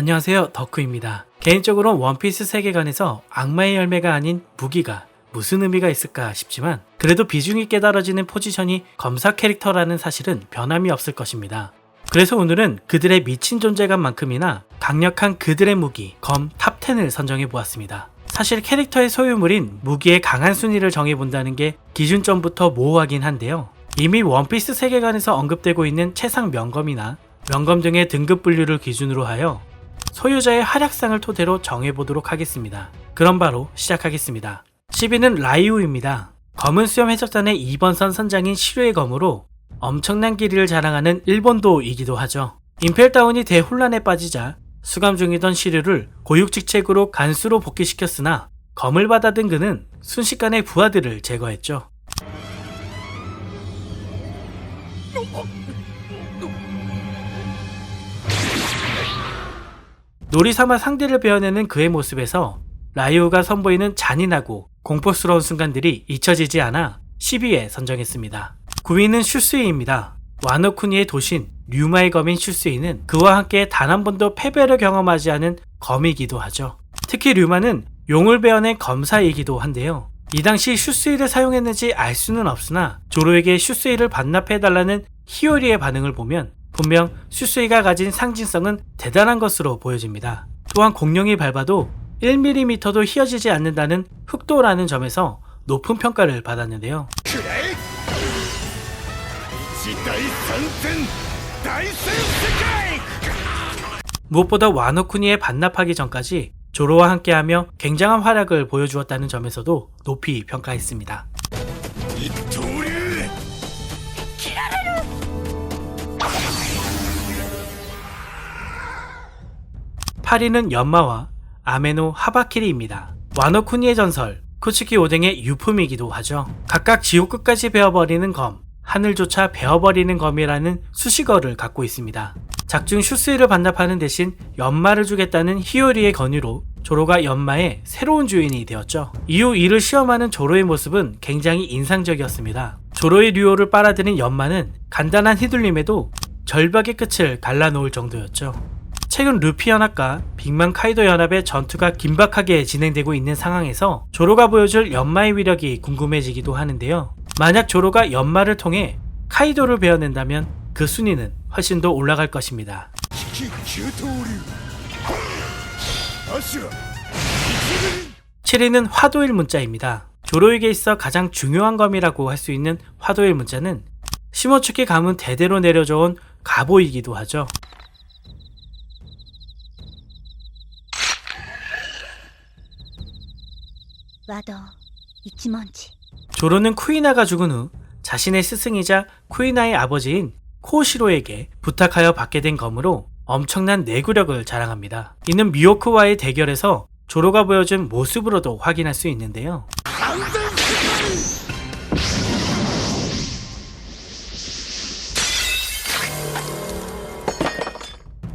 안녕하세요, 덕후입니다. 개인적으로 원피스 세계관에서 악마의 열매가 아닌 무기가 무슨 의미가 있을까 싶지만 그래도 비중이 깨달아지는 포지션이 검사 캐릭터라는 사실은 변함이 없을 것입니다. 그래서 오늘은 그들의 미친 존재감만큼이나 강력한 그들의 무기 검 탑10을 선정해 보았습니다. 사실 캐릭터의 소유물인 무기의 강한 순위를 정해본다는 게 기준점부터 모호하긴 한데요. 이미 원피스 세계관에서 언급되고 있는 최상 명검이나 명검 등의 등급 분류를 기준으로 하여 소유자의 활약상을 토대로 정해보도록 하겠습니다. 그럼 바로 시작하겠습니다. 10위는 라이우입니다. 검은 수염 해적단의 2번 선 선장인 시류의 검으로 엄청난 길이를 자랑하는 일본도이기도 하죠. 임펠다운이 대혼란에 빠지자 수감 중이던 시류를 고육직책으로 간수로 복귀시켰으나 검을 받아든 그는 순식간에 부하들을 제거했죠. 놀이삼아 상대를 베어내는 그의 모습에서 라이우가 선보이는 잔인하고 공포스러운 순간들이 잊혀지지 않아 10위에 선정했습니다. 9위는 슈스이입니다. 와노쿠니의 도신 류마의 검인 슈스이는 그와 함께 단 한 번도 패배를 경험하지 않은 검이기도 하죠. 특히 류마는 용을 베어낸 검사이기도 한데요. 이 당시 슈스이를 사용했는지 알 수는 없으나 조로에게 슈스이를 반납해달라는 히오리의 반응을 보면 분명 슈스이가 가진 상징성은 대단한 것으로 보여집니다. 또한 공룡이 밟아도 1mm도 휘어지지 않는다는 흑도라는 점에서 높은 평가를 받았는데요. 무엇보다 와노쿠니에 반납하기 전까지 조로와 함께하며 굉장한 활약을 보여주었다는 점에서도 높이 평가했습니다. 8위는 연마와 아메노 하바키리입니다. 와노쿠니의 전설, 쿠츠키 오뎅의 유품이기도 하죠. 각각 지옥 끝까지 베어버리는 검, 하늘조차 베어버리는 검이라는 수식어를 갖고 있습니다. 작중 슈스이를 반납하는 대신 연마를 주겠다는 히오리의 권유로 조로가 연마의 새로운 주인이 되었죠. 이후 이를 시험하는 조로의 모습은 굉장히 인상적이었습니다. 조로의 류호를 빨아들인 연마는 간단한 휘둘림에도 절벽의 끝을 갈라놓을 정도였죠. 최근 루피 연합과 빅맘 카이도 연합의 전투가 긴박하게 진행되고 있는 상황에서 조로가 보여줄 연마의 위력이 궁금해지기도 하는데요. 만약 조로가 연마를 통해 카이도를 베어낸다면 그 순위는 훨씬 더 올라갈 것입니다. 7위는 화도일 문자입니다. 조로에게 있어 가장 중요한 검이라고 할 수 있는 화도일 문자는 시모츠키 가문 대대로 내려져온 가보이기도 하죠. 조로는 쿠이나가 죽은 후 자신의 스승이자 쿠이나의 아버지인 코시로에게 부탁하여 받게 된 검으로 엄청난 내구력을 자랑합니다. 이는 미호크와의 대결에서 조로가 보여준 모습으로도 확인할 수 있는데요.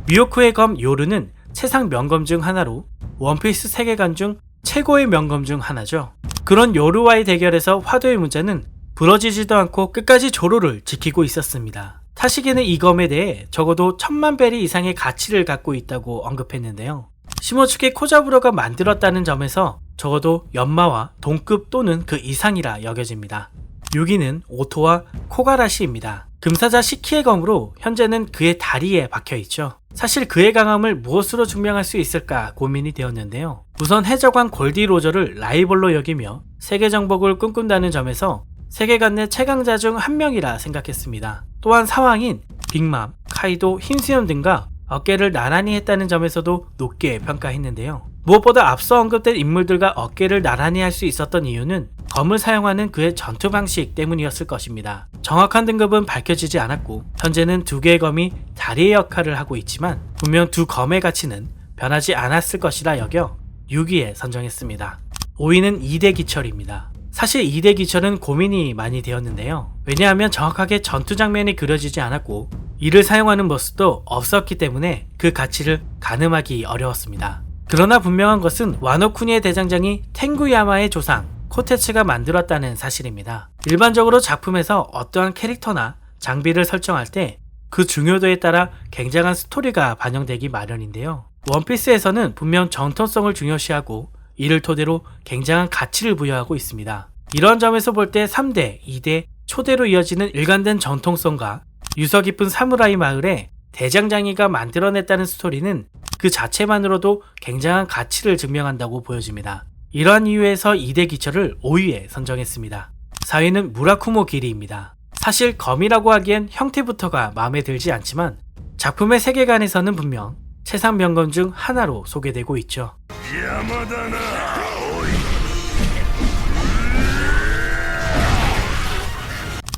미호크의 검 요르는 최상 명검 중 하나로 원피스 세계관 중 최고의 명검 중 하나죠. 그런 요르와의 대결에서 화도의 문자는 부러지지도 않고 끝까지 조로를 지키고 있었습니다. 타시게는 이 검에 대해 적어도 1000만 베리 이상의 가치를 갖고 있다고 언급했는데요. 시모츠키 코자부로가 만들었다는 점에서 적어도 연마와 동급 또는 그 이상이라 여겨집니다. 6위는 오토와 코가라시입니다. 금사자 시키의 검으로 현재는 그의 다리에 박혀있죠. 사실 그의 강함을 무엇으로 증명할 수 있을까 고민이 되었는데요. 우선 해적왕 골디 로저를 라이벌로 여기며 세계 정복을 꿈꾼다는 점에서 세계관 내 최강자 중 한 명이라 생각했습니다. 또한 사왕인 빅맘, 카이도, 흰수염 등과 어깨를 나란히 했다는 점에서도 높게 평가했는데요. 무엇보다 앞서 언급된 인물들과 어깨를 나란히 할 수 있었던 이유는 검을 사용하는 그의 전투 방식 때문이었을 것입니다. 정확한 등급은 밝혀지지 않았고 현재는 두 개의 검이 다리의 역할을 하고 있지만 분명 두 검의 가치는 변하지 않았을 것이라 여겨 6위에 선정했습니다. 5위는 2대 기철입니다. 사실 2대 기철은 고민이 많이 되었는데요. 왜냐하면 정확하게 전투 장면이 그려지지 않았고 이를 사용하는 모습도 없었기 때문에 그 가치를 가늠하기 어려웠습니다. 그러나 분명한 것은 와노쿠니의 대장장이 텐구야마의 조상 코테츠가 만들었다는 사실입니다. 일반적으로 작품에서 어떠한 캐릭터나 장비를 설정할 때 그 중요도에 따라 굉장한 스토리가 반영되기 마련인데요. 원피스에서는 분명 정통성을 중요시하고 이를 토대로 굉장한 가치를 부여하고 있습니다. 이런 점에서 볼 때 3대, 2대, 초대로 이어지는 일관된 정통성과 유서 깊은 사무라이 마을에 대장장이가 만들어냈다는 스토리는 그 자체만으로도 굉장한 가치를 증명한다고 보여집니다. 이러한 이유에서 2대 기철을 5위에 선정했습니다. 4위는 무라쿠모 기리입니다. 사실 검이라고 하기엔 형태부터가 마음에 들지 않지만 작품의 세계관에서는 분명 최상 명검 중 하나로 소개되고 있죠.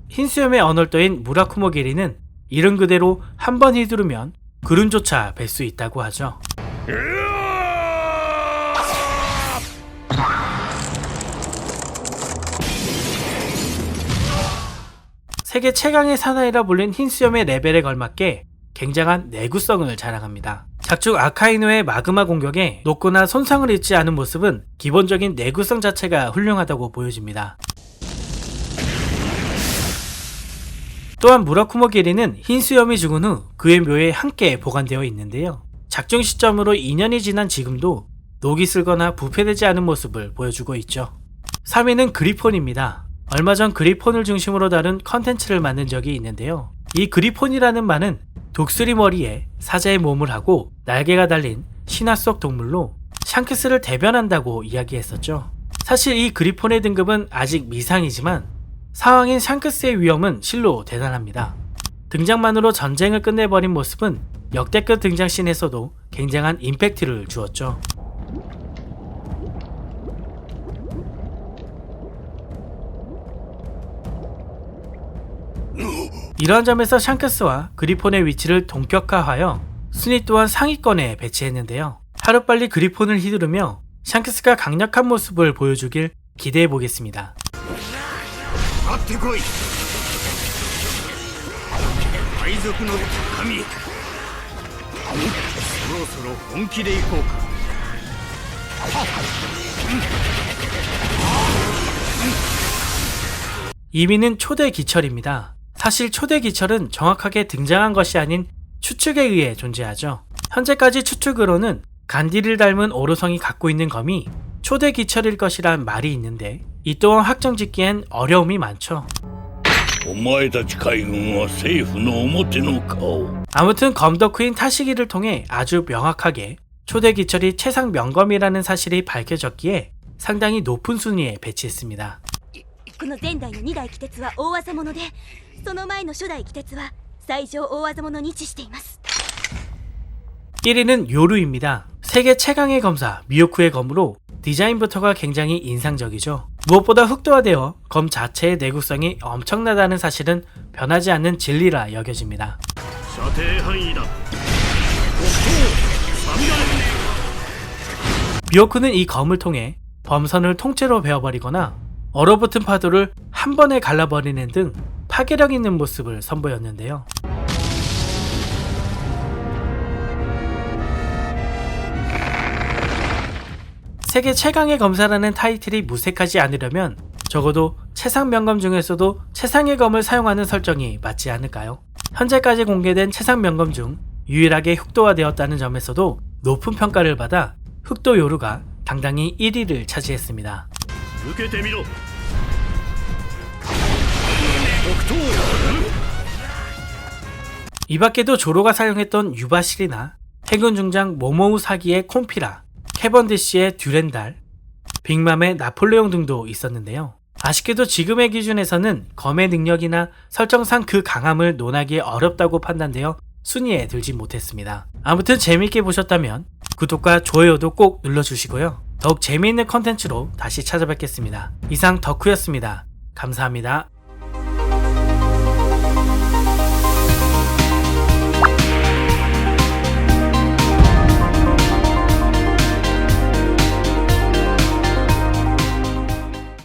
흰수염의 언얼더인 무라쿠모 기리는 이름 그대로 한 번 휘두르면 구름조차 뵐 수 있다고 하죠. 세계 최강의 사나이라 불린 흰수염의 레벨에 걸맞게 굉장한 내구성을 자랑합니다. 작중 아카이노의 마그마 공격에 녹거나 손상을 입지 않은 모습은 기본적인 내구성 자체가 훌륭하다고 보여집니다. 또한 무라쿠모 기리는 흰수염이 죽은 후 그의 묘에 함께 보관되어 있는데요. 작중 시점으로 2년이 지난 지금도 녹이 슬거나 부패되지 않은 모습을 보여주고 있죠. 3위는 그리폰입니다. 얼마 전 그리폰을 중심으로 다룬 컨텐츠를 만든 적이 있는데요. 이 그리폰이라는 말은 독수리 머리에 사자의 몸을 하고 날개가 달린 신화 속 동물로 샹크스를 대변한다고 이야기했었죠. 사실 이 그리폰의 등급은 아직 미상이지만 사왕인 샹크스의 위험은 실로 대단합니다. 등장만으로 전쟁을 끝내버린 모습은 역대급 등장씬에서도 굉장한 임팩트를 주었죠. 이러한 점에서 샹크스와 그리폰의 위치를 동격화하여 순위 또한 상위권에 배치했는데요. 하루빨리 그리폰을 휘두르며 샹크스가 강력한 모습을 보여주길 기대해보겠습니다. 이미는 초대 기철입니다. 사실 초대 기철은 정확하게 등장한 것이 아닌 추측에 의해 존재하죠. 현재까지 추측으로는 간디를 닮은 오로성이 갖고 있는 검이 초대 기철일 것이란 말이 있는데 이 또한 확정짓기엔 어려움이 많죠. 아무튼 검덕후인 타시기를 통해 아주 명확하게 초대 기철이 최상 명검이라는 사실이 밝혀졌기에 상당히 높은 순위에 배치했습니다. この前代の2代鬼鉄は大技者で、その前の初代鬼鉄は最上大技者に位置しています。 1위는 요루입니다. 세계 최강의 검사 미요쿠의 검으로 디자인부터가 굉장히 인상적이죠. 무엇보다 흑도화되어 검 자체의 내구성이 엄청나다는 사실은 변하지 않는 진리라 여겨집니다. 미요쿠는 이 검을 통해 범선을 통째로 베어버리거나 얼어붙은 파도를 한 번에 갈라버리는 등 파괴력 있는 모습을 선보였는데요. 세계 최강의 검사라는 타이틀이 무색하지 않으려면 적어도 최상 명검 중에서도 최상의 검을 사용하는 설정이 맞지 않을까요? 현재까지 공개된 최상 명검 중 유일하게 흑도화되었다는 점에서도 높은 평가를 받아 흑도 요루가 당당히 1위를 차지했습니다. 이 밖에도 조로가 사용했던 유바실이나 해군 중장 모모우 사기의 콤피라, 캐번디시의 듀렌달, 빅맘의 나폴레옹 등도 있었는데요. 아쉽게도 지금의 기준에서는 검의 능력이나 설정상 그 강함을 논하기 어렵다고 판단되어 순위에 들지 못했습니다. 아무튼 재밌게 보셨다면 구독과 좋아요도 꼭 눌러주시고요. 더욱 재미있는 컨텐츠로 다시 찾아뵙겠습니다. 이상 덕후였습니다. 감사합니다.